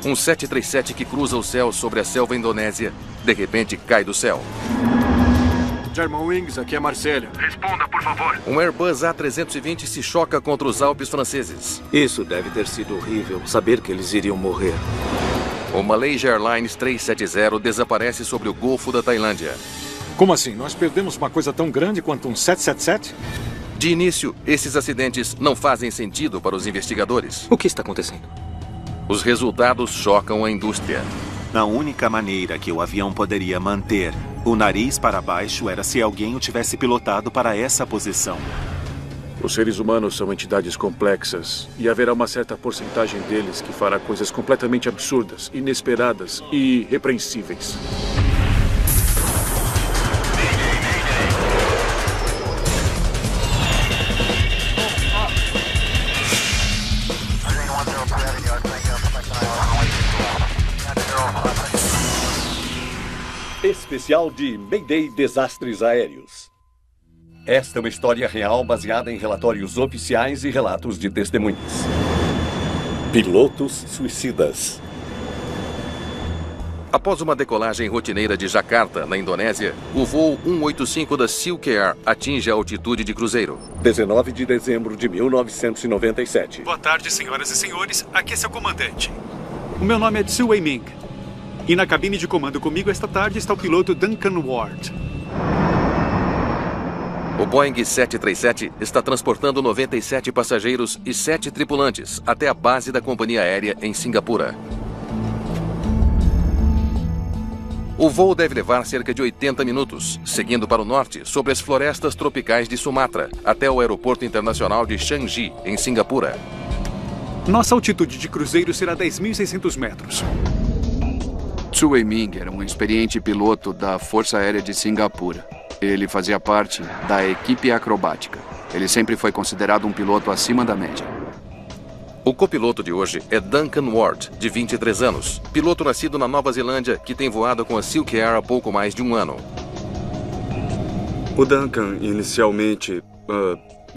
Um 737 que cruza o céu sobre a selva indonésia, de repente cai do céu. Germanwings, aqui é Marcelo. Responda, por favor. Um Airbus A320 se choca contra os Alpes franceses. Isso deve ter sido horrível, saber que eles iriam morrer. O Malaysia Airlines 370 desaparece sobre o Golfo da Tailândia. Como assim? Nós perdemos uma coisa tão grande quanto um 777? De início, esses acidentes não fazem sentido para os investigadores. O que está acontecendo? Os resultados chocam a indústria. A única maneira que o avião poderia manter o nariz para baixo era se alguém o tivesse pilotado para essa posição. Os seres humanos são entidades complexas e haverá uma certa porcentagem deles que fará coisas completamente absurdas, inesperadas e irrepreensíveis. Especial de Mayday Desastres Aéreos. Esta é uma história real baseada em relatórios oficiais e relatos de testemunhas. Pilotos suicidas. Após uma decolagem rotineira de Jakarta, na Indonésia, o voo 185 da Silk Air atinge a altitude de cruzeiro. 19 de dezembro de 1997. Boa tarde, senhoras e senhores. Aqui é seu comandante. O meu nome é Tsu Wei Ming. E na cabine de comando comigo esta tarde está o piloto Duncan Ward. O Boeing 737 está transportando 97 passageiros e 7 tripulantes até a base da companhia aérea em Singapura. O voo deve levar cerca de 80 minutos, seguindo para o norte, sobre as florestas tropicais de Sumatra, até o aeroporto internacional de Changi, em Singapura. Nossa altitude de cruzeiro será 10.600 metros. Tsu Wei Ming era um experiente piloto da Força Aérea de Singapura. Ele fazia parte da equipe acrobática. Ele sempre foi considerado um piloto acima da média. O copiloto de hoje é Duncan Ward, de 23 anos, piloto nascido na Nova Zelândia que tem voado com a Silk Air há pouco mais de um ano. O Duncan, inicialmente,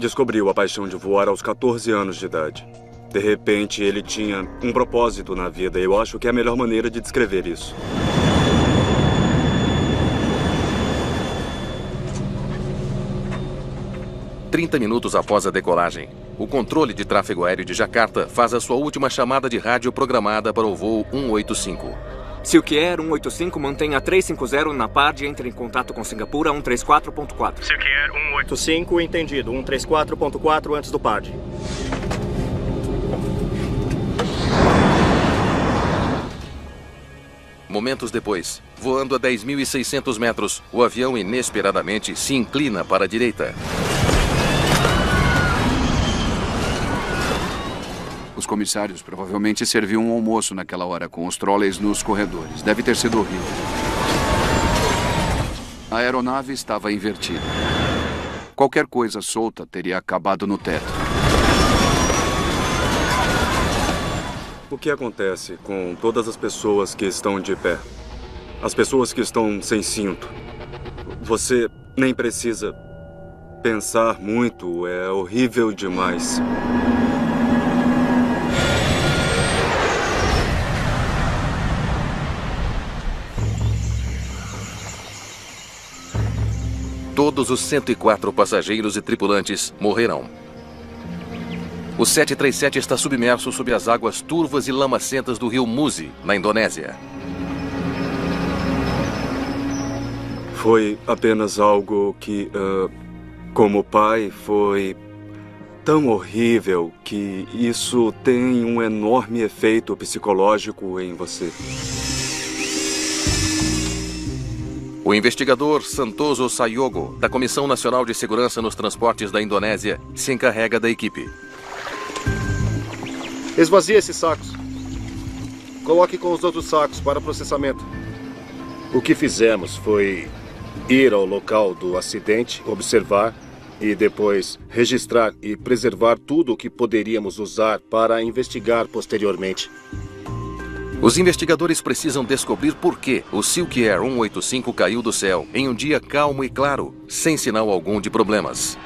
descobriu a paixão de voar aos 14 anos de idade. De repente, ele tinha um propósito na vida. Eu acho que é a melhor maneira de descrever isso. "30 minutos após a decolagem, o controle de tráfego aéreo de Jakarta faz a sua última chamada de rádio programada para o voo 185. Silk Air 185 mantém a 350 na PARD e entra em contato com Singapura 134.4. Silk Air 185, entendido. 134.4 antes do PARD. Momentos depois, voando a 10.600 metros, o avião inesperadamente se inclina para a direita. Os comissários provavelmente serviam um almoço naquela hora com os trolleys nos corredores. Deve ter sido horrível. A aeronave estava invertida. Qualquer coisa solta teria acabado no teto. O que acontece com todas as pessoas que estão de pé? As pessoas que estão sem cinto. Você nem precisa pensar muito, é horrível demais. Todos os 104 passageiros e tripulantes morrerão. O 737 está submerso sob as águas turvas e lamacentas do rio Musi, na Indonésia. Foi apenas algo que, como pai, foi tão horrível que isso tem um enorme efeito psicológico em você. O investigador Santoso Sayogo, da Comissão Nacional de Segurança nos Transportes da Indonésia, se encarrega da equipe. Esvazie esses sacos. Coloque com os outros sacos para processamento. O que fizemos foi ir ao local do acidente, observar e depois registrar e preservar tudo o que poderíamos usar para investigar posteriormente. Os investigadores precisam descobrir por que o Silk Air 185 caiu do céu em um dia calmo e claro, sem sinal algum de problemas.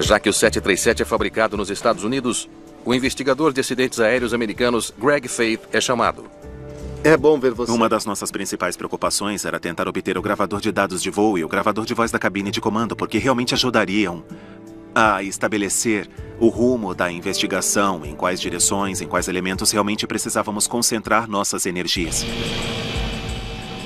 Já que o 737 é fabricado nos Estados Unidos, o investigador de acidentes aéreos americanos Greg Faith é chamado. É bom ver você. Uma das nossas principais preocupações era tentar obter o gravador de dados de voo e o gravador de voz da cabine de comando, porque realmente ajudariam a estabelecer o rumo da investigação, em quais direções, em quais elementos realmente precisávamos concentrar nossas energias.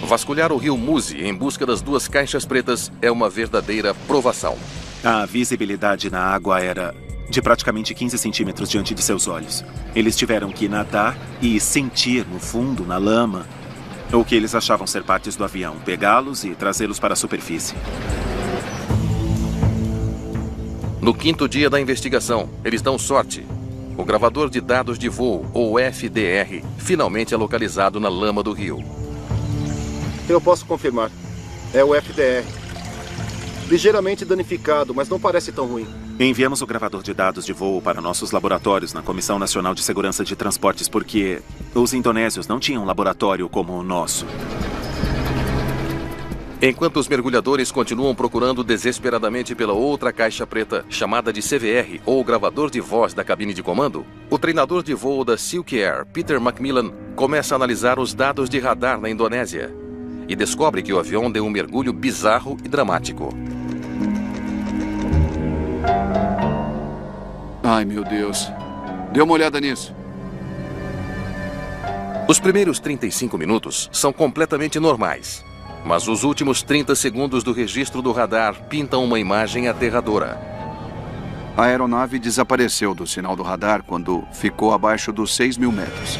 Vasculhar o rio Musi em busca das duas caixas pretas é uma verdadeira provação. A visibilidade na água era de praticamente 15 centímetros diante de seus olhos. Eles tiveram que nadar e sentir no fundo, na lama, o que eles achavam ser partes do avião, pegá-los e trazê-los para a superfície. No quinto dia da investigação, eles dão sorte. O gravador de dados de voo, ou FDR, finalmente é localizado na lama do rio. Eu posso confirmar. É o FDR. Ligeiramente danificado, mas não parece tão ruim. Enviamos o gravador de dados de voo para nossos laboratórios na Comissão Nacional de Segurança de Transportes porque os indonésios não tinham um laboratório como o nosso. Enquanto os mergulhadores continuam procurando desesperadamente pela outra caixa preta, chamada de CVR, ou gravador de voz da cabine de comando, o treinador de voo da Silk Air, Peter Macmillan, começa a analisar os dados de radar na Indonésia e descobre que o avião deu um mergulho bizarro e dramático. Ai, meu Deus. Dê uma olhada nisso. Os primeiros 35 minutos são completamente normais. Mas os últimos 30 segundos do registro do radar pintam uma imagem aterradora. A aeronave desapareceu do sinal do radar quando ficou abaixo dos 6.000 metros.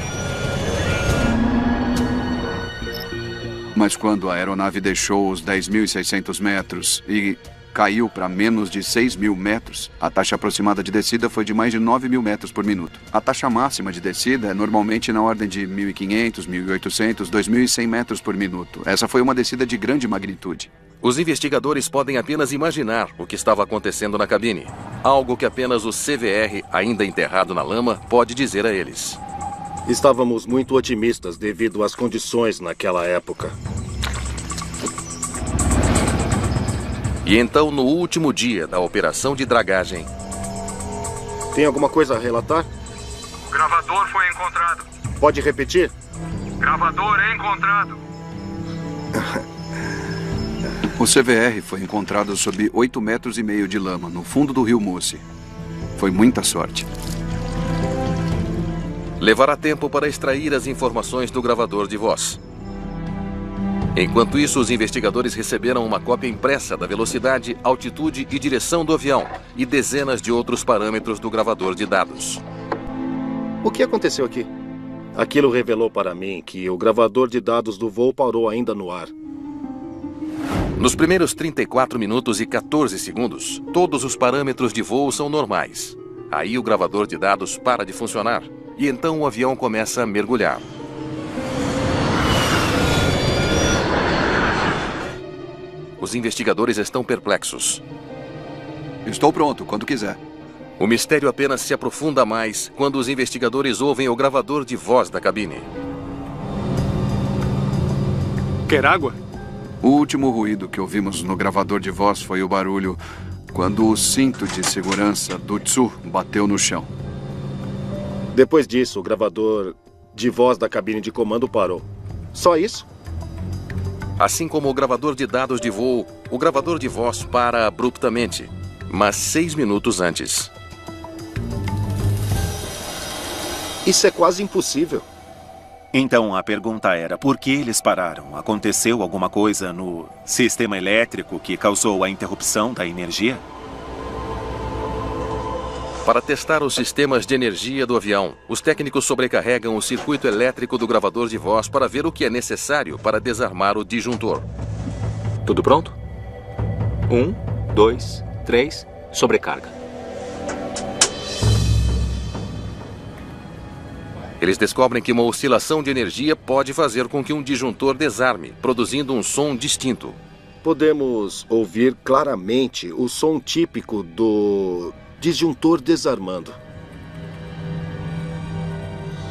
Mas quando a aeronave deixou os 10.600 metros e caiu para menos de 6.000 metros, a taxa aproximada de descida foi de mais de 9.000 metros por minuto. A taxa máxima de descida é normalmente na ordem de 1.500, 1.800, 2.100 metros por minuto. Essa foi uma descida de grande magnitude. Os investigadores podem apenas imaginar o que estava acontecendo na cabine. Algo que apenas o CVR, ainda enterrado na lama, pode dizer a eles. Estávamos muito otimistas devido às condições naquela época. E então, no último dia da operação de dragagem... Tem alguma coisa a relatar? Gravador foi encontrado. Pode repetir? Gravador encontrado. O CVR foi encontrado sob 8,5 metros de lama, no fundo do rio Musi. Foi muita sorte. Levará tempo para extrair as informações do gravador de voz. Enquanto isso, os investigadores receberam uma cópia impressa da velocidade, altitude e direção do avião e dezenas de outros parâmetros do gravador de dados. O que aconteceu aqui? Aquilo revelou para mim que o gravador de dados do voo parou ainda no ar. Nos primeiros 34 minutos e 14 segundos, todos os parâmetros de voo são normais. Aí o gravador de dados para de funcionar e então o avião começa a mergulhar. Os investigadores estão perplexos. Estou pronto, quando quiser. O mistério apenas se aprofunda mais quando os investigadores ouvem o gravador de voz da cabine. Quer água? O último ruído que ouvimos no gravador de voz foi o barulho quando o cinto de segurança do Tsu bateu no chão. Depois disso, o gravador de voz da cabine de comando parou. Só isso? Assim como o gravador de dados de voo, o gravador de voz para abruptamente, mas 6 minutos antes. Isso é quase impossível. Então a pergunta era, por que eles pararam? Aconteceu alguma coisa no sistema elétrico que causou a interrupção da energia? Para testar os sistemas de energia do avião, os técnicos sobrecarregam o circuito elétrico do gravador de voz para ver o que é necessário para desarmar o disjuntor. Tudo pronto? 1, 2, 3, sobrecarga. Eles descobrem que uma oscilação de energia pode fazer com que um disjuntor desarme, produzindo um som distinto. Podemos ouvir claramente o som típico do disjuntor desarmando.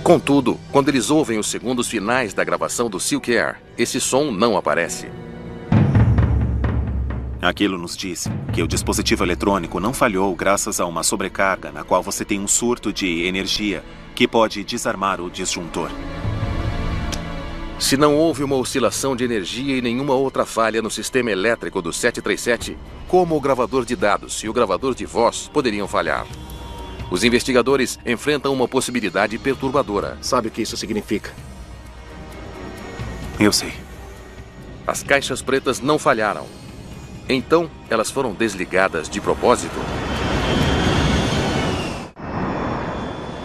Contudo, quando eles ouvem os segundos finais da gravação do Silk Air, esse som não aparece. Aquilo nos diz que o dispositivo eletrônico não falhou graças a uma sobrecarga na qual você tem um surto de energia que pode desarmar o disjuntor. Se não houve uma oscilação de energia e nenhuma outra falha no sistema elétrico do 737, como o gravador de dados e o gravador de voz poderiam falhar? Os investigadores enfrentam uma possibilidade perturbadora. Sabe o que isso significa? Eu sei. As caixas pretas não falharam. Então, elas foram desligadas de propósito?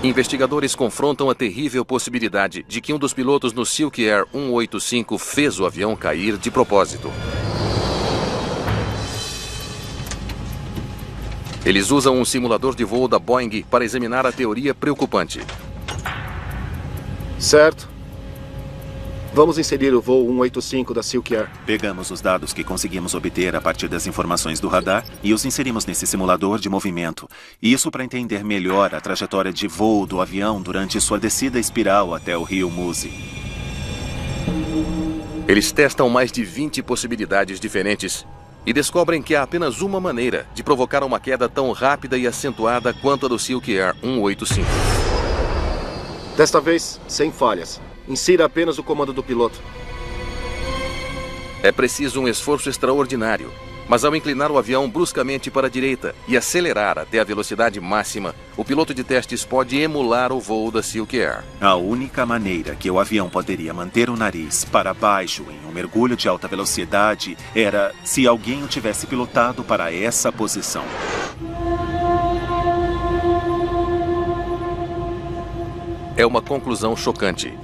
Investigadores confrontam a terrível possibilidade de que um dos pilotos no Silk Air 185 fez o avião cair de propósito. Eles usam um simulador de voo da Boeing para examinar a teoria preocupante. Certo. Vamos inserir o voo 185 da Silk Air. Pegamos os dados que conseguimos obter a partir das informações do radar e os inserimos nesse simulador de movimento. Isso para entender melhor a trajetória de voo do avião durante sua descida espiral até o rio Musi. Eles testam mais de 20 possibilidades diferentes e descobrem que há apenas uma maneira de provocar uma queda tão rápida e acentuada quanto a do Silk Air 185. Desta vez, sem falhas. Insira apenas o comando do piloto. É preciso um esforço extraordinário, mas ao inclinar o avião bruscamente para a direita e acelerar até a velocidade máxima, o piloto de testes pode emular o voo da Silk Air. A única maneira que o avião poderia manter o nariz para baixo em um mergulho de alta velocidade era se alguém o tivesse pilotado para essa posição. É uma conclusão chocante.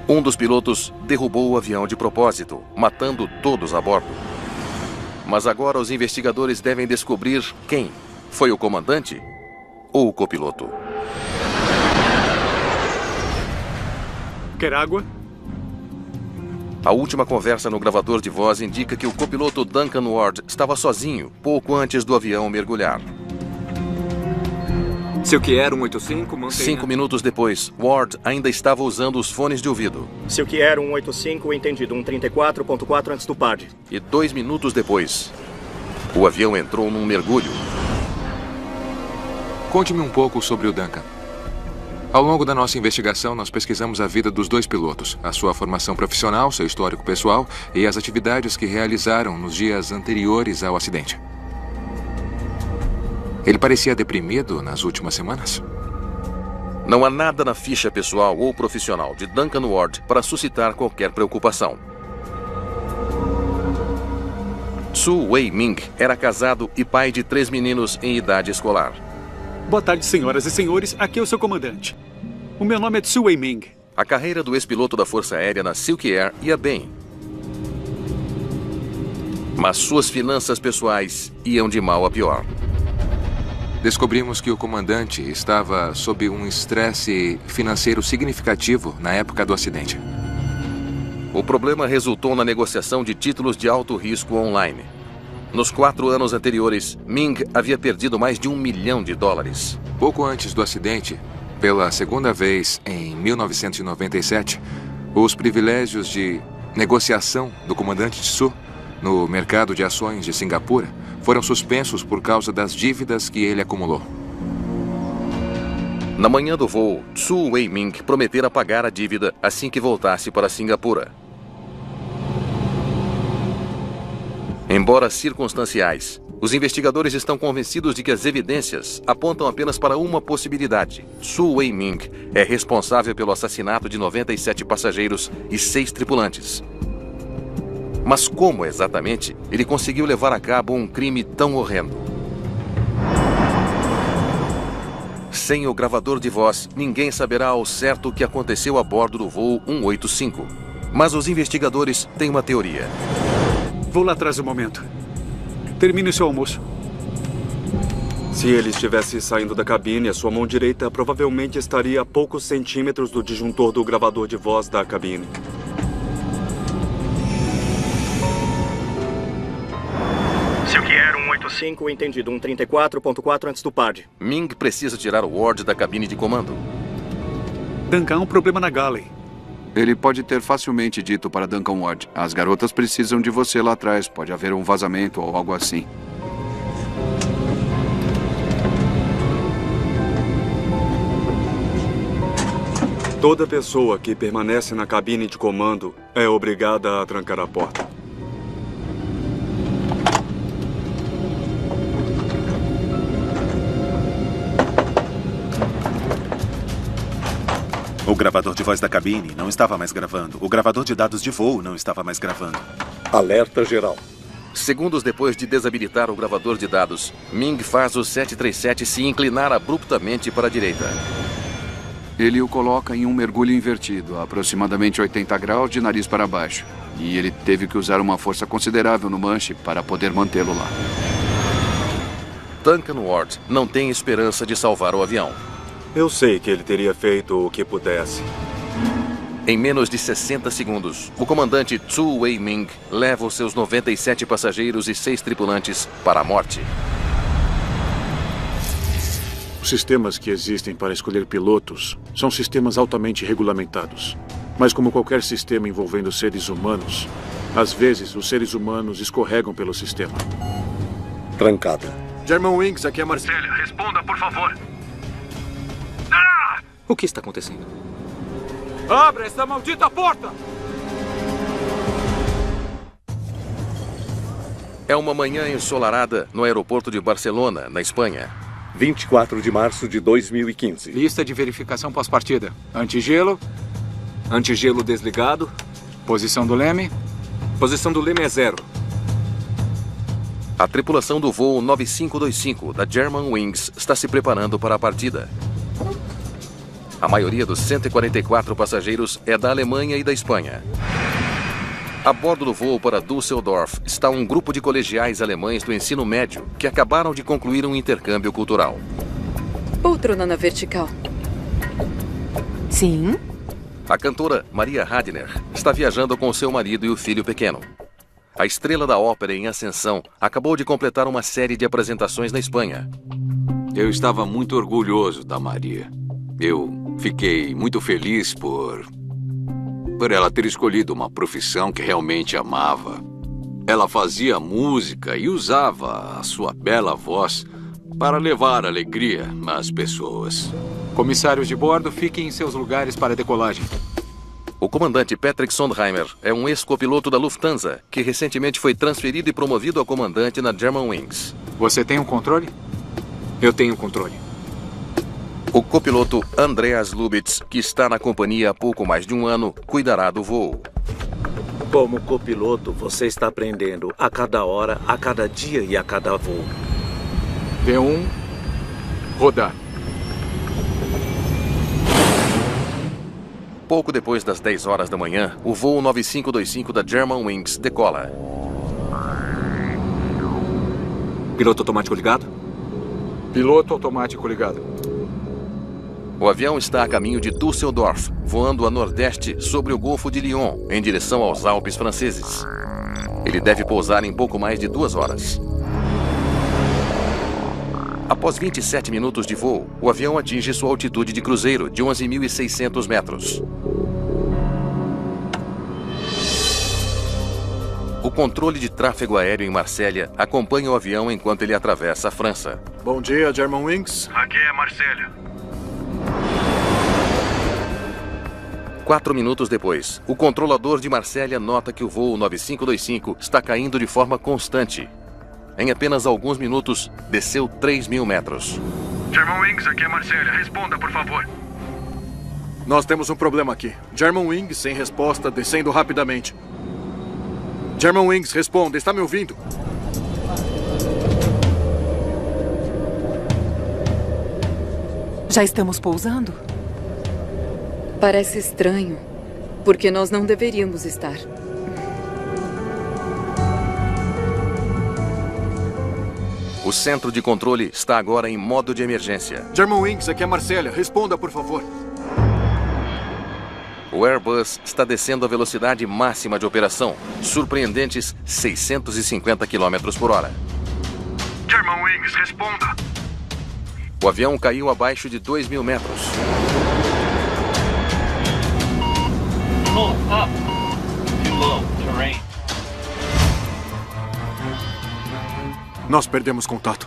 Um dos pilotos derrubou o avião de propósito, matando todos a bordo. Mas agora os investigadores devem descobrir quem foi o comandante ou o copiloto. Quer água? A última conversa no gravador de voz indica que o copiloto Duncan Ward estava sozinho pouco antes do avião mergulhar. Silk Air 185 mantenha... 5 minutos depois, Ward ainda estava usando os fones de ouvido. Silk Air 185, entendido, 134.4 antes do PAD. E 2 minutos depois, o avião entrou num mergulho. Conte-me um pouco sobre o Duncan. Ao longo da nossa investigação, nós pesquisamos a vida dos dois pilotos, a sua formação profissional, seu histórico pessoal e as atividades que realizaram nos dias anteriores ao acidente. Ele parecia deprimido nas últimas semanas? Não há nada na ficha pessoal ou profissional de Duncan Ward para suscitar qualquer preocupação. Su Wei-Ming era casado e pai de 3 meninos em idade escolar. Boa tarde, senhoras e senhores. Aqui é o seu comandante. O meu nome é Su Wei-Ming. A carreira do ex-piloto da Força Aérea na Silk Air ia bem. Mas suas finanças pessoais iam de mal a pior. Descobrimos que o comandante estava sob um estresse financeiro significativo na época do acidente. O problema resultou na negociação de títulos de alto risco online. Nos 4 anos anteriores, Ming havia perdido mais de $1 milhão. Pouco antes do acidente, pela segunda vez em 1997, os privilégios de negociação do comandante Tsu no mercado de ações de Singapura foram suspensos por causa das dívidas que ele acumulou. Na manhã do voo, Su Wei-Ming prometera pagar a dívida assim que voltasse para Singapura. Embora circunstanciais, os investigadores estão convencidos de que as evidências apontam apenas para uma possibilidade. Su Wei-Ming é responsável pelo assassinato de 97 passageiros e 6 tripulantes. Mas como exatamente ele conseguiu levar a cabo um crime tão horrendo? Sem o gravador de voz, ninguém saberá ao certo o que aconteceu a bordo do voo 185. Mas os investigadores têm uma teoria. Vou lá atrás um momento. Termine o seu almoço. Se ele estivesse saindo da cabine, a sua mão direita provavelmente estaria a poucos centímetros do disjuntor do gravador de voz da cabine. Silk Air 185, entendido, 134.4 antes do PAD. Ming precisa tirar o Ward da cabine de comando. Duncan, há um problema na galley. Ele pode ter facilmente dito para Duncan Ward: as garotas precisam de você lá atrás, pode haver um vazamento ou algo assim. Toda pessoa que permanece na cabine de comando é obrigada a trancar a porta. O gravador de voz da cabine não estava mais gravando. O gravador de dados de voo não estava mais gravando. Alerta geral. Segundos depois de desabilitar o gravador de dados, Ming faz o 737 se inclinar abruptamente para a direita. Ele o coloca em um mergulho invertido, a aproximadamente 80 graus de nariz para baixo. E ele teve que usar uma força considerável no manche para poder mantê-lo lá. Duncan Ward não tem esperança de salvar o avião. Eu sei que ele teria feito o que pudesse. Em menos de 60 segundos, o comandante Tsu Wei-Ming leva os seus 97 passageiros e 6 tripulantes para a morte. Os sistemas que existem para escolher pilotos são sistemas altamente regulamentados. Mas como qualquer sistema envolvendo seres humanos, às vezes os seres humanos escorregam pelo sistema. Trancada. Germanwings, aqui é Marcelo. Célia, responda, por favor. O que está acontecendo? Abra essa maldita porta! É uma manhã ensolarada no aeroporto de Barcelona, na Espanha. 24 de março de 2015. Lista de verificação pós-partida. Antigelo. Antigelo desligado. Posição do leme. Posição do leme é 0. A tripulação do voo 9525 da Germanwings está se preparando para a partida. A maioria dos 144 passageiros é da Alemanha e da Espanha. A bordo do voo para Düsseldorf está um grupo de colegiais alemães do ensino médio que acabaram de concluir um intercâmbio cultural. Poltrona na vertical. Sim. A cantora Maria Radner está viajando com seu marido e o filho pequeno. A estrela da ópera em ascensão acabou de completar uma série de apresentações na Espanha. Eu estava muito orgulhoso da Maria. Eu fiquei muito feliz por ela ter escolhido uma profissão que realmente amava. Ela fazia música e usava a sua bela voz para levar alegria às pessoas. Comissários de bordo, fiquem em seus lugares para a decolagem. O comandante Patrick Sondheimer é um ex-copiloto da Lufthansa, que recentemente foi transferido e promovido a comandante na Germanwings. Você tem um controle? Eu tenho controle. O copiloto Andreas Lubitz, que está na companhia há pouco mais de um ano, cuidará do voo. Como copiloto, você está aprendendo a cada hora, a cada dia e a cada voo. V1, rodar. Pouco depois das 10 horas da manhã, o voo 9525 da Germanwings decola. Piloto automático ligado? Piloto automático ligado. O avião está a caminho de Düsseldorf, voando a nordeste sobre o Golfo de Lyon, em direção aos Alpes franceses. Ele deve pousar em pouco mais de 2 horas. Após 27 minutos de voo, o avião atinge sua altitude de cruzeiro de 11.600 metros. O controle de tráfego aéreo em Marsella acompanha o avião enquanto ele atravessa a França. Bom dia, Germanwings. Aqui é Marcelo. 4 minutos depois, o controlador de Marsella nota que o voo 9525 está caindo de forma constante. Em apenas alguns minutos, desceu 3.000 metros. Germanwings, aqui é Marcelo. Responda, por favor. Nós temos um problema aqui. Germanwings, sem resposta, descendo rapidamente. Germanwings, responda. Está me ouvindo? Já estamos pousando? Parece estranho, porque nós não deveríamos estar. O centro de controle está agora em modo de emergência. Germanwings, aqui é Marcelo. Responda, por favor. O Airbus está descendo a velocidade máxima de operação, surpreendentes 650 km por hora. Germanwings, responda. O avião caiu abaixo de 2.000 metros. Pull up. Too low. Terrain. Nós perdemos contato.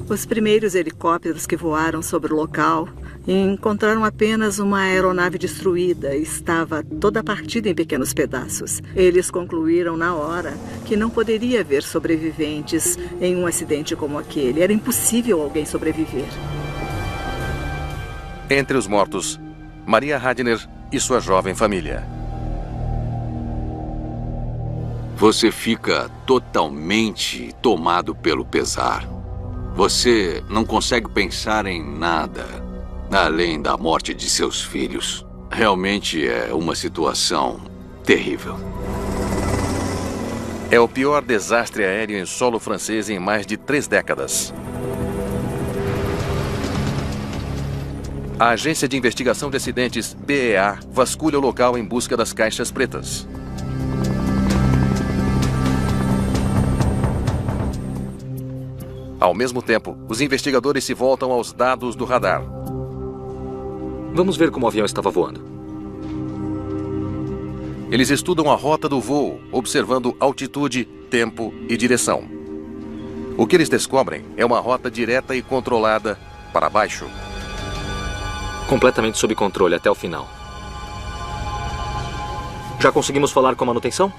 Os primeiros helicópteros que voaram sobre o local encontraram apenas uma aeronave destruída. Estava toda partida em pequenos pedaços. Eles concluíram na hora que não poderia haver sobreviventes em um acidente como aquele. Era impossível alguém sobreviver. Entre os mortos, Maria Radner e sua jovem família. Você fica totalmente tomado pelo pesar. Você não consegue pensar em nada além da morte de seus filhos. Realmente é uma situação terrível. É o pior desastre aéreo em solo francês em mais de 3 décadas. A Agência de Investigação de Acidentes, BEA, vasculha o local em busca das caixas pretas. Ao mesmo tempo, os investigadores se voltam aos dados do radar. Vamos ver como o avião estava voando. Eles estudam a rota do voo, observando altitude, tempo e direção. O que eles descobrem é uma rota direta e controlada para baixo. Completamente sob controle até o final. Já conseguimos falar com a manutenção?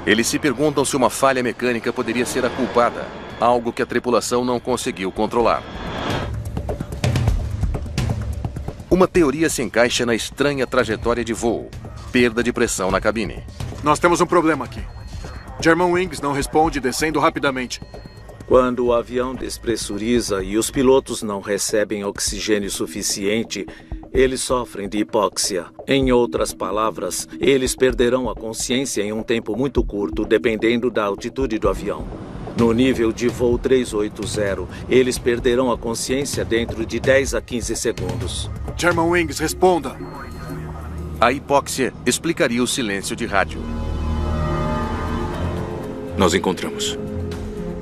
Eles se perguntam se uma falha mecânica poderia ser a culpada, algo que a tripulação não conseguiu controlar. Uma teoria se encaixa na estranha trajetória de voo, perda de pressão na cabine. Nós temos um problema aqui. Germanwings não responde descendo rapidamente. Quando o avião despressuriza e os pilotos não recebem oxigênio suficiente, eles sofrem de hipóxia. Em outras palavras, eles perderão a consciência em um tempo muito curto, dependendo da altitude do avião. No nível de voo 380, eles perderão a consciência dentro de 10 a 15 segundos. Germanwings, responda! A hipóxia explicaria o silêncio de rádio. Nós encontramos.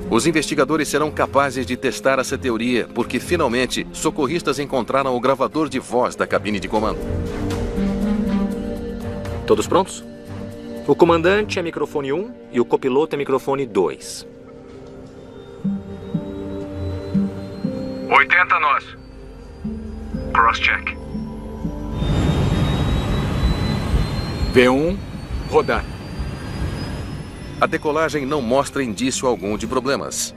Os investigadores serão capazes de testar essa teoria porque, finalmente, socorristas encontraram o gravador de voz da cabine de comando. Todos prontos? O comandante é microfone 1 e o copiloto é microfone 2. 80 nós. Cross-check. V1, rodar. A decolagem não mostra indício algum de problemas.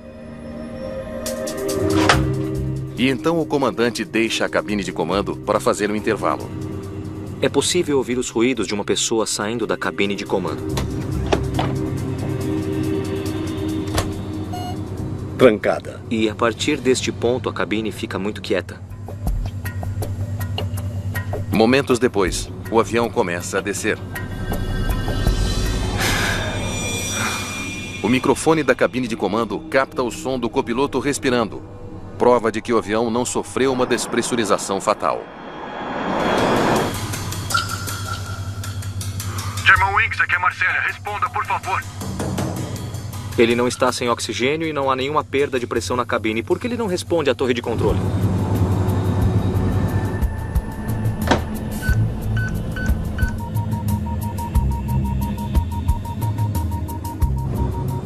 E então o comandante deixa a cabine de comando para fazer um intervalo. É possível ouvir os ruídos de uma pessoa saindo da cabine de comando. Trancada. E a partir deste ponto a cabine fica muito quieta. Momentos depois, o avião começa a descer. O microfone da cabine de comando capta o som do copiloto respirando, prova de que o avião não sofreu uma despressurização fatal. Germanwings, aqui é Marcélia. Responda, por favor. Ele não está sem oxigênio e não há nenhuma perda de pressão na cabine. Por que ele não responde à torre de controle?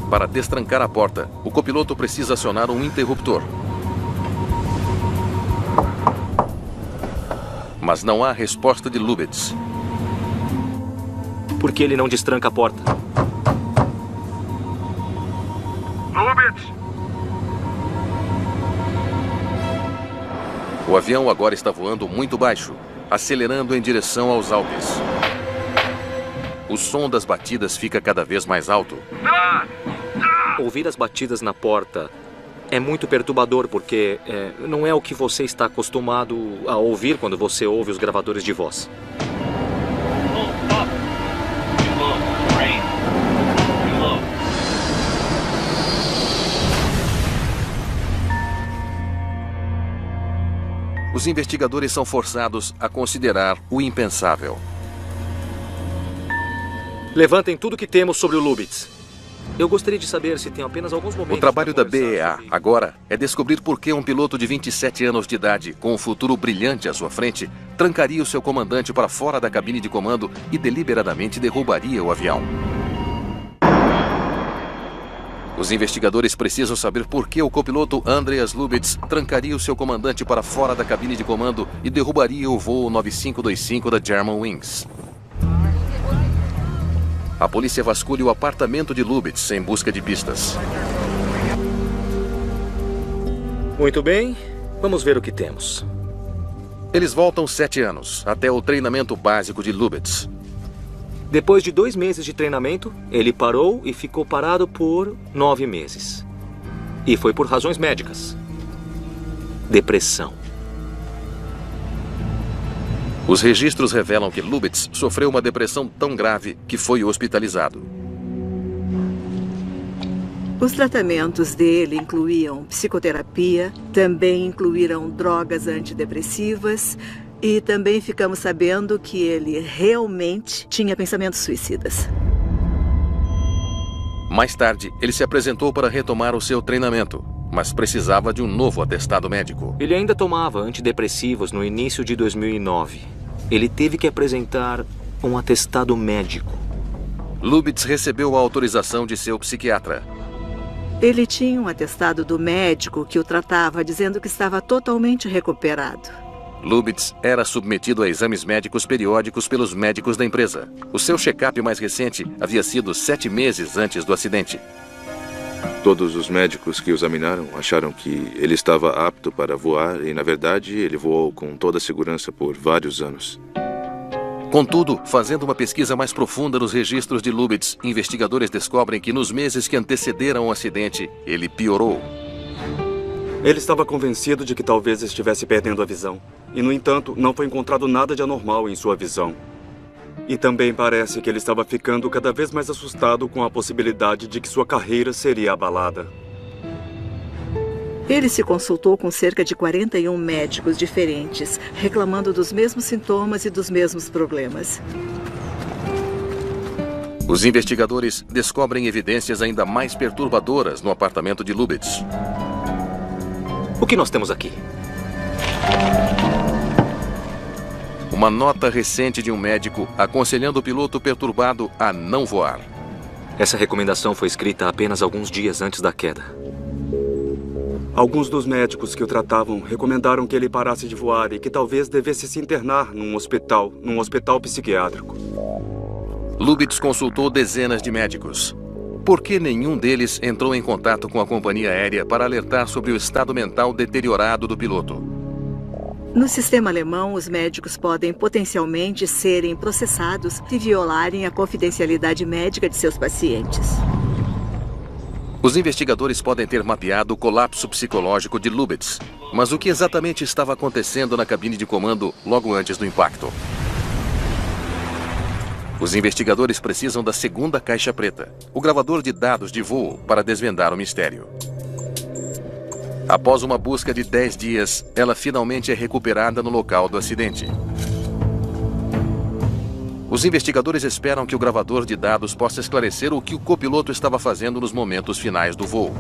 Para destrancar a porta, o copiloto precisa acionar um interruptor. Mas não há resposta de Lubitz. Por que ele não destranca a porta? Lubitz! O avião agora está voando muito baixo, acelerando em direção aos Alpes. O som das batidas fica cada vez mais alto. Ouvir as batidas na porta é muito perturbador porque não é o que você está acostumado a ouvir quando você ouve os gravadores de voz. os investigadores são forçados a considerar o impensável. Levantem tudo que temos sobre o Lubitz. Eu gostaria de saber se tem apenas alguns momentos... O trabalho da BEA agora é descobrir por que um piloto de 27 anos de idade, com um futuro brilhante à sua frente, trancaria o seu comandante para fora da cabine de comando e deliberadamente derrubaria o avião. Os investigadores precisam saber por que o copiloto Andreas Lubitz trancaria o seu comandante para fora da cabine de comando e derrubaria o voo 9525 da Germanwings. A polícia vasculha o apartamento de Lubitz em busca de pistas. Muito bem, vamos ver o que temos. Eles voltam 7 anos, até o treinamento básico de Lubitz. Depois de 2 meses de treinamento, ele parou e ficou parado por 9 meses. E foi por razões médicas. Depressão. Os registros revelam que Lubitz sofreu uma depressão tão grave que foi hospitalizado. Os tratamentos dele incluíam psicoterapia, também incluíram drogas antidepressivas e também ficamos sabendo que ele realmente tinha pensamentos suicidas. Mais tarde, ele se apresentou para retomar o seu treinamento, mas precisava de um novo atestado médico. Ele ainda tomava antidepressivos no início de 2009. Ele teve que apresentar um atestado médico. Lubitz recebeu a autorização de seu psiquiatra. Ele tinha um atestado do médico que o tratava, dizendo que estava totalmente recuperado. Lubitz era submetido a exames médicos periódicos pelos médicos da empresa. O seu check-up mais recente havia sido 7 meses antes do acidente. Todos os médicos que o examinaram acharam que ele estava apto para voar e, na verdade, ele voou com toda a segurança por vários anos. Contudo, fazendo uma pesquisa mais profunda nos registros de Lubitz, investigadores descobrem que nos meses que antecederam o acidente, ele piorou. Ele estava convencido de que talvez estivesse perdendo a visão. E, no entanto, não foi encontrado nada de anormal em sua visão. E também parece que ele estava ficando cada vez mais assustado com a possibilidade de que sua carreira seria abalada. Ele se consultou com cerca de 41 médicos diferentes, reclamando dos mesmos sintomas e dos mesmos problemas. Os investigadores descobrem evidências ainda mais perturbadoras no apartamento de Lubitz. O que nós temos aqui? Uma nota recente de um médico aconselhando o piloto perturbado a não voar. Essa recomendação foi escrita apenas alguns dias antes da queda. Alguns dos médicos que o tratavam recomendaram que ele parasse de voar e que talvez devesse se internar num hospital psiquiátrico. Lubitz consultou dezenas de médicos. Por que nenhum deles entrou em contato com a companhia aérea para alertar sobre o estado mental deteriorado do piloto? No sistema alemão, os médicos podem potencialmente serem processados se violarem a confidencialidade médica de seus pacientes. Os investigadores podem ter mapeado o colapso psicológico de Lubitz, mas o que exatamente estava acontecendo na cabine de comando logo antes do impacto? Os investigadores precisam da segunda caixa preta, o gravador de dados de voo, para desvendar o mistério. Após uma busca de 10 dias, ela finalmente é recuperada no local do acidente. Os investigadores esperam que o gravador de dados possa esclarecer o que o copiloto estava fazendo nos momentos finais do voo.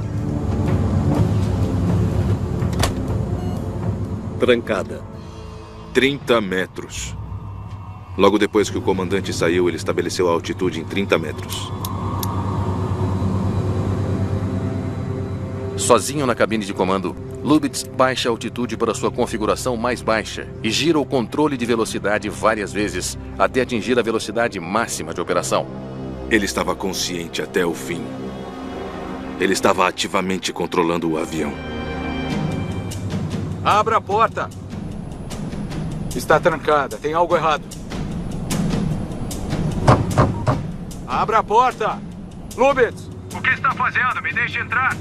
Trancada. 30 metros. Logo depois que o comandante saiu, ele estabeleceu a altitude em 30 metros. Sozinho na cabine de comando, Lubitz baixa a altitude para sua configuração mais baixa e gira o controle de velocidade várias vezes até atingir a velocidade máxima de operação. Ele estava consciente até o fim. Ele estava ativamente controlando o avião. Abra a porta! Está trancada, tem algo errado. Abra a porta! Lubitz! O que está fazendo? Me deixe entrar!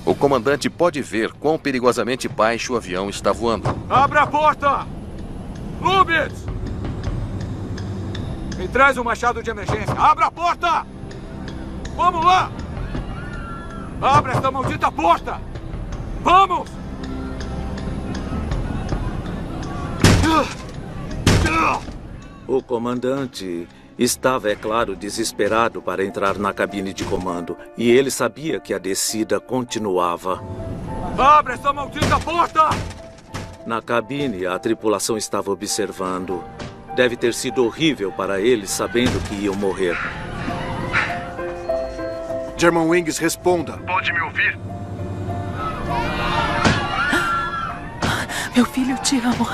O comandante pode ver quão perigosamente baixo o avião está voando. Abra a porta! Lubitz! Me traz um machado de emergência. Abra a porta! Vamos lá! Abre essa maldita porta! Vamos! O comandante estava, é claro, desesperado para entrar na cabine de comando. E ele sabia que a descida continuava. Abre essa maldita porta! Na cabine, a tripulação estava observando. Deve ter sido horrível para eles, sabendo que iam morrer. Germanwings, responda. Pode me ouvir? Meu filho, eu te amo.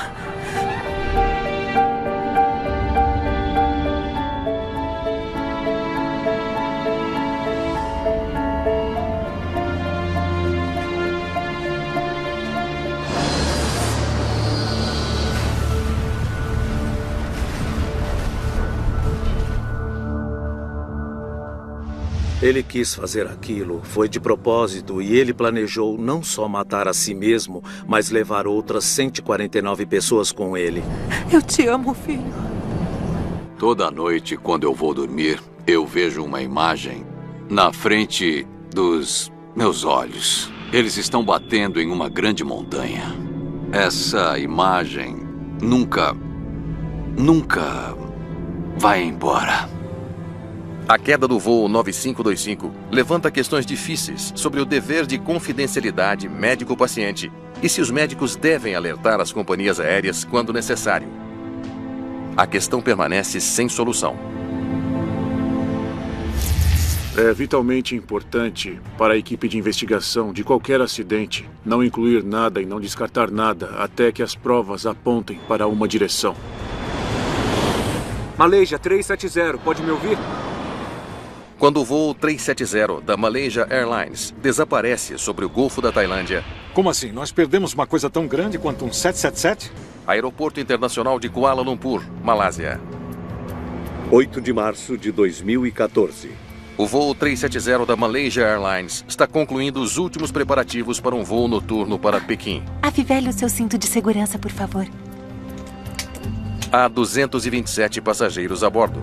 Ele quis fazer aquilo, foi de propósito, e ele planejou não só matar a si mesmo, mas levar outras 149 pessoas com ele. Eu te amo, filho. Toda noite, quando eu vou dormir, eu vejo uma imagem na frente dos meus olhos. Eles estão batendo em uma grande montanha. Essa imagem nunca vai embora. A queda do voo 9525 levanta questões difíceis sobre o dever de confidencialidade médico-paciente e se os médicos devem alertar as companhias aéreas quando necessário. A questão permanece sem solução. É vitalmente importante para a equipe de investigação de qualquer acidente não incluir nada e não descartar nada até que as provas apontem para uma direção. Malaysia 370, pode me ouvir? Quando o voo 370 da Malaysia Airlines desaparece sobre o Golfo da Tailândia... Como assim? Nós perdemos uma coisa tão grande quanto um 777? Aeroporto Internacional de Kuala Lumpur, Malásia. 8 de março de 2014. O voo 370 da Malaysia Airlines está concluindo os últimos preparativos para um voo noturno para Pequim. Afivele o seu cinto de segurança, por favor. Há 227 passageiros a bordo.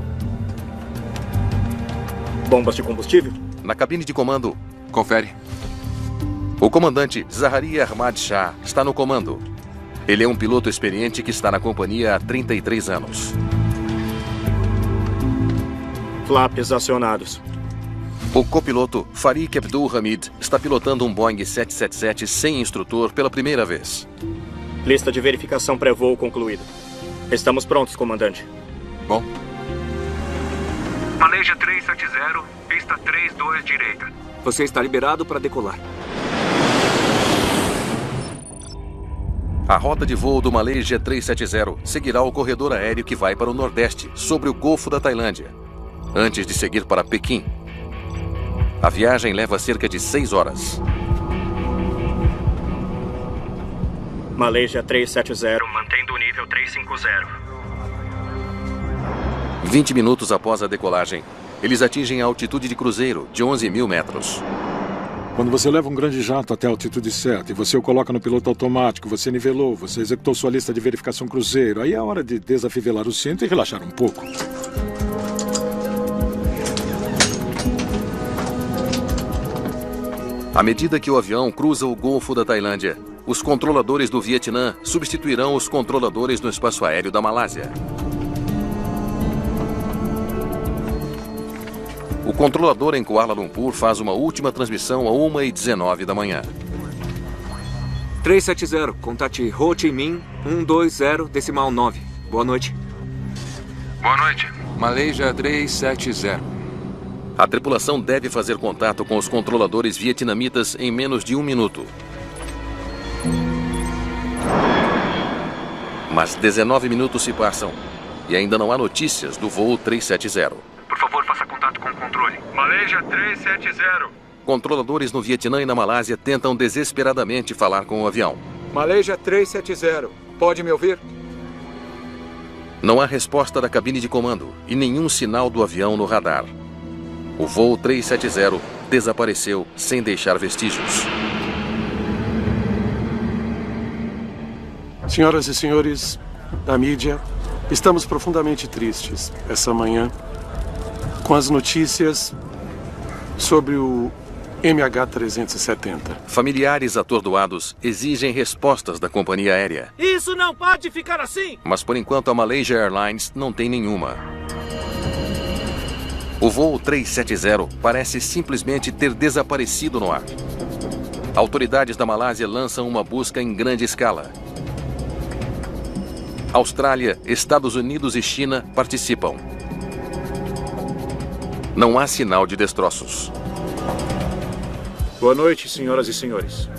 Bombas de combustível? Na cabine de comando. Confere. O comandante Zaharia Ahmad Shah está no comando. Ele é um piloto experiente que está na companhia há 33 anos. Flaps acionados. O copiloto Farik Abdul Hamid está pilotando um Boeing 777 sem instrutor pela primeira vez. Lista de verificação pré-voo concluída. Estamos prontos, comandante. Bom. Malaysia 370, pista 32 direita. Você está liberado para decolar. A rota de voo do Malaysia 370 seguirá o corredor aéreo que vai para o nordeste, sobre o Golfo da Tailândia, antes de seguir para Pequim. A viagem leva cerca de 6 horas. Malaysia 370, mantendo o nível 350. 20 minutos após a decolagem, eles atingem a altitude de cruzeiro de 11 mil metros. Quando você leva um grande jato até a altitude certa e você o coloca no piloto automático, você nivelou, você executou sua lista de verificação cruzeiro, aí é hora de desafivelar o cinto e relaxar um pouco. À medida que o avião cruza o Golfo da Tailândia, os controladores do Vietnã substituirão os controladores no espaço aéreo da Malásia. O controlador em Kuala Lumpur faz uma última transmissão a 1h19 da manhã. 370, contate Ho Chi Minh 120.9. Boa noite. Boa noite. Malaysia 370. A tripulação deve fazer contato com os controladores vietnamitas em menos de 1 minuto. Mas 19 minutos se passam e ainda não há notícias do voo 370. Por favor, faça contato com o controle. Malaysia 370. Controladores no Vietnã e na Malásia tentam desesperadamente falar com o avião. Malaysia 370. Pode me ouvir? Não há resposta da cabine de comando e nenhum sinal do avião no radar. O voo 370 desapareceu sem deixar vestígios. Senhoras e senhores da mídia, estamos profundamente tristes essa manhã com as notícias sobre o MH370. Familiares atordoados exigem respostas da companhia aérea. Isso não pode ficar assim! Mas por enquanto a Malaysia Airlines não tem nenhuma. O voo 370 parece simplesmente ter desaparecido no ar. Autoridades da Malásia lançam uma busca em grande escala. Austrália, Estados Unidos e China participam. Não há sinal de destroços. Boa noite, senhoras e senhores.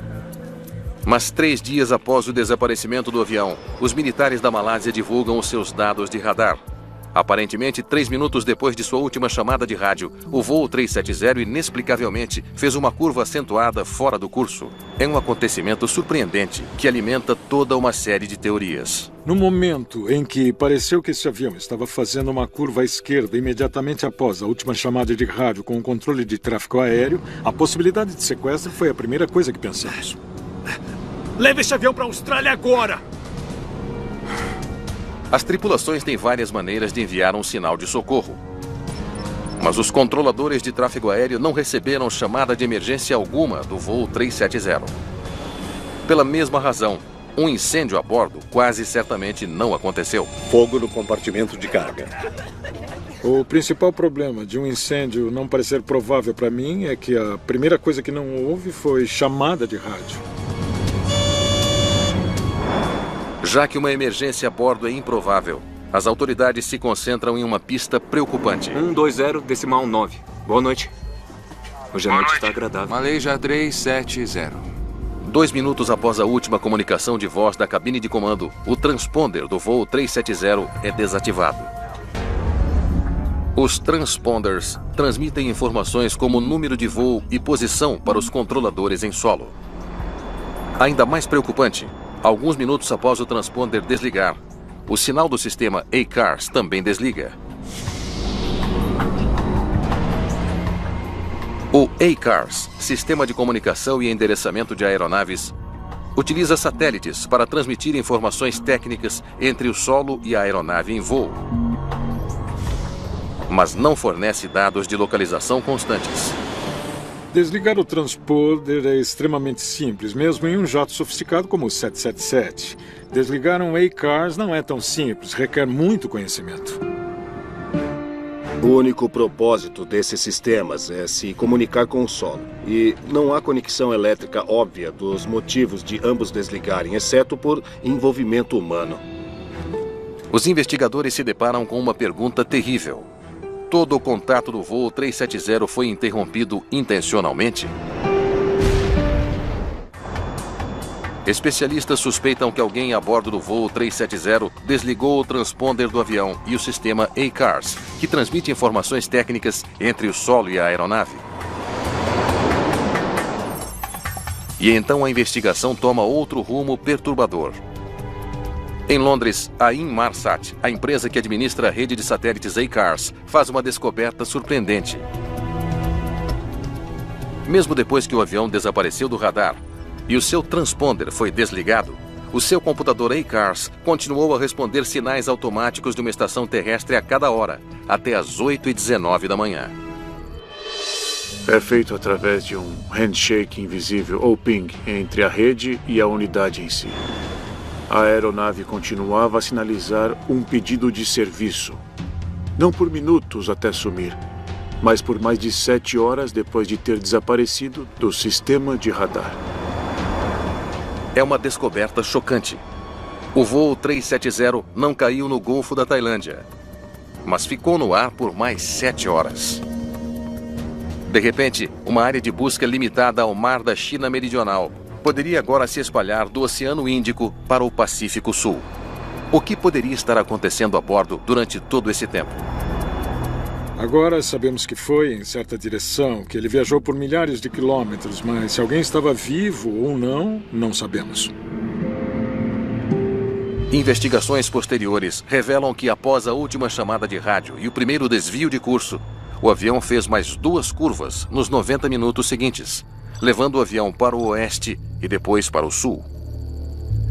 Mas 3 dias após o desaparecimento do avião, os militares da Malásia divulgam os seus dados de radar. Aparentemente, 3 minutos depois de sua última chamada de rádio, o voo 370 inexplicavelmente fez uma curva acentuada fora do curso. É um acontecimento surpreendente que alimenta toda uma série de teorias. No momento em que pareceu que esse avião estava fazendo uma curva à esquerda imediatamente após a última chamada de rádio com o controle de tráfego aéreo, a possibilidade de sequestro foi a primeira coisa que pensamos. Leve esse avião para a Austrália agora! As tripulações têm várias maneiras de enviar um sinal de socorro. Mas os controladores de tráfego aéreo não receberam chamada de emergência alguma do voo 370. Pela mesma razão, um incêndio a bordo quase certamente não aconteceu. Fogo no compartimento de carga. O principal problema de um incêndio não parecer provável para mim é que a primeira coisa que não houve foi chamada de rádio. Já que uma emergência a bordo é improvável, as autoridades se concentram em uma pista preocupante. 120.9. Boa noite. Hoje a noite está agradável. Malaysia 370. 2 minutos após a última comunicação de voz da cabine de comando, o transponder do voo 370 é desativado. Os transponders transmitem informações como número de voo e posição para os controladores em solo. Ainda mais preocupante, alguns minutos após o transponder desligar, o sinal do sistema ACARS também desliga. O ACARS, Sistema de Comunicação e Endereçamento de Aeronaves, utiliza satélites para transmitir informações técnicas entre o solo e a aeronave em voo, mas não fornece dados de localização constantes. Desligar o transponder é extremamente simples, mesmo em um jato sofisticado como o 777. Desligar um ACARS não é tão simples, requer muito conhecimento. O único propósito desses sistemas é se comunicar com o solo. E não há conexão elétrica óbvia dos motivos de ambos desligarem, exceto por envolvimento humano. Os investigadores se deparam com uma pergunta terrível. Todo o contato do voo 370 foi interrompido intencionalmente? Especialistas suspeitam que alguém a bordo do voo 370 desligou o transponder do avião e o sistema ACARS, que transmite informações técnicas entre o solo e a aeronave. E então a investigação toma outro rumo perturbador. Em Londres, a Inmarsat, a empresa que administra a rede de satélites ACARS, faz uma descoberta surpreendente. Mesmo depois que o avião desapareceu do radar e o seu transponder foi desligado, o seu computador ACARS continuou a responder sinais automáticos de uma estação terrestre a cada hora, até às 8h19 da manhã. É feito através de um handshake invisível ou ping entre a rede e a unidade em si. A aeronave continuava a sinalizar um pedido de serviço. Não por minutos até sumir, mas por mais de 7 horas depois de ter desaparecido do sistema de radar. É uma descoberta chocante. O voo 370 não caiu no Golfo da Tailândia, mas ficou no ar por mais 7 horas. De repente, uma área de busca limitada ao mar da China Meridional poderia agora se espalhar do Oceano Índico para o Pacífico Sul. O que poderia estar acontecendo a bordo durante todo esse tempo? Agora sabemos que foi em certa direção, que ele viajou por milhares de quilômetros, mas se alguém estava vivo ou não, não sabemos. Investigações posteriores revelam que após a última chamada de rádio e o primeiro desvio de curso, o avião fez mais 2 curvas nos 90 minutos seguintes, levando o avião para o oeste e depois para o sul.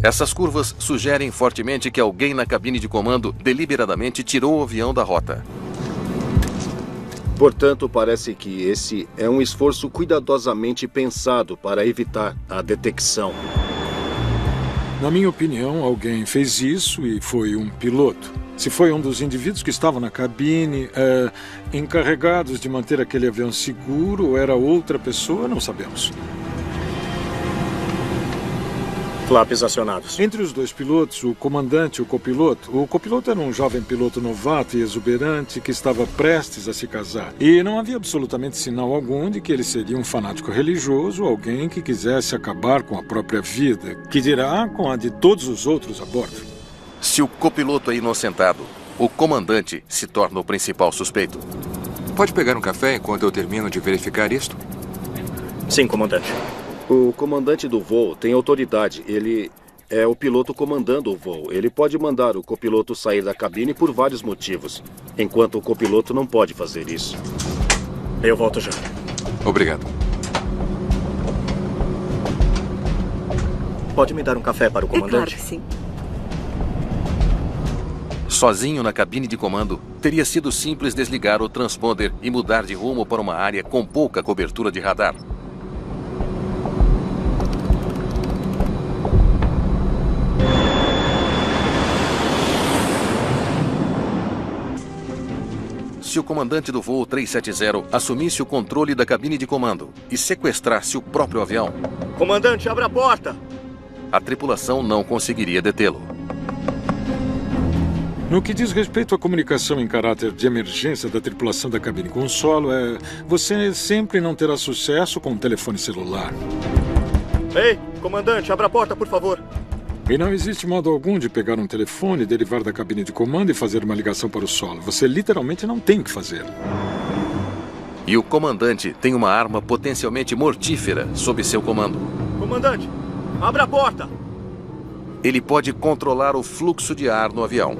Essas curvas sugerem fortemente que alguém na cabine de comando deliberadamente tirou o avião da rota. Portanto, parece que esse é um esforço cuidadosamente pensado para evitar a detecção. Na minha opinião, alguém fez isso e foi um piloto. Se foi um dos indivíduos que estavam na cabine, encarregados de manter aquele avião seguro, ou era outra pessoa, não sabemos. Flaps acionados. Entre os dois pilotos, o comandante e o copiloto. O copiloto era um jovem piloto novato e exuberante que estava prestes a se casar. E não havia absolutamente sinal algum de que ele seria um fanático religioso ou alguém que quisesse acabar com a própria vida, que dirá com a de todos os outros a bordo. Se o copiloto é inocentado, o comandante se torna o principal suspeito. Pode pegar um café enquanto eu termino de verificar isto? Sim, comandante. O comandante do voo tem autoridade. Ele é o piloto comandando o voo. Ele pode mandar o copiloto sair da cabine por vários motivos, enquanto o copiloto não pode fazer isso. Eu volto já. Obrigado. Pode me dar um café para o comandante? Claro que sim. Sozinho na cabine de comando, teria sido simples desligar o transponder e mudar de rumo para uma área com pouca cobertura de radar. Se o comandante do voo 370 assumisse o controle da cabine de comando e sequestrasse o próprio avião... Comandante, abra a porta! A tripulação não conseguiria detê-lo. No que diz respeito à comunicação em caráter de emergência da tripulação da cabine com o solo, você sempre não terá sucesso com um telefone celular. Ei, comandante, abra a porta, por favor. E não existe modo algum de pegar um telefone, derivar da cabine de comando e fazer uma ligação para o solo. Você literalmente não tem o que fazer. E o comandante tem uma arma potencialmente mortífera sob seu comando. Comandante, abra a porta! Ele pode controlar o fluxo de ar no avião.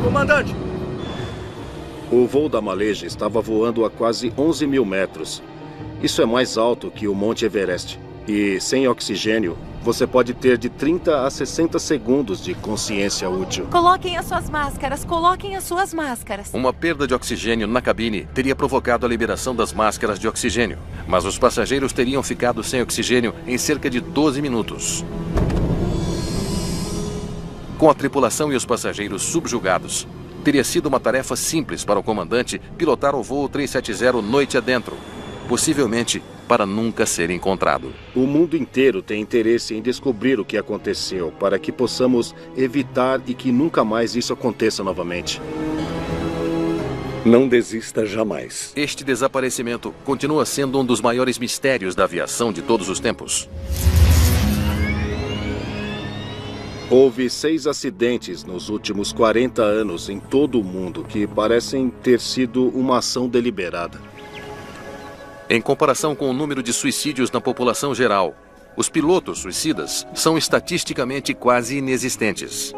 Comandante! O voo da Malaysia estava voando a quase 11 mil metros. Isso é mais alto que o Monte Everest. E sem oxigênio, você pode ter de 30 a 60 segundos de consciência útil. Coloquem as suas máscaras, coloquem as suas máscaras. Uma perda de oxigênio na cabine teria provocado a liberação das máscaras de oxigênio. Mas os passageiros teriam ficado sem oxigênio em cerca de 12 minutos. Com a tripulação e os passageiros subjugados, teria sido uma tarefa simples para o comandante pilotar o voo 370 noite adentro, possivelmente para nunca ser encontrado. O mundo inteiro tem interesse em descobrir o que aconteceu para que possamos evitar e que nunca mais isso aconteça novamente. Não desista jamais. Este desaparecimento continua sendo um dos maiores mistérios da aviação de todos os tempos. Houve 6 acidentes nos últimos 40 anos em todo o mundo que parecem ter sido uma ação deliberada. Em comparação com o número de suicídios na população geral, os pilotos suicidas são estatisticamente quase inexistentes.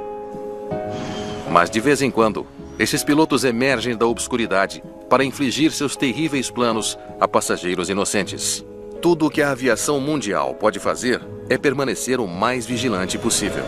Mas de vez em quando, esses pilotos emergem da obscuridade para infligir seus terríveis planos a passageiros inocentes. Tudo o que a aviação mundial pode fazer é permanecer o mais vigilante possível.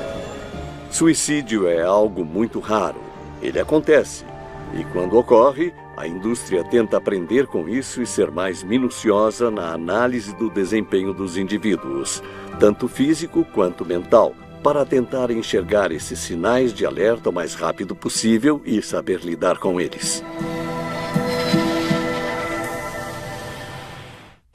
Suicídio é algo muito raro. Ele acontece. E quando ocorre, a indústria tenta aprender com isso e ser mais minuciosa na análise do desempenho dos indivíduos, tanto físico quanto mental, para tentar enxergar esses sinais de alerta o mais rápido possível e saber lidar com eles.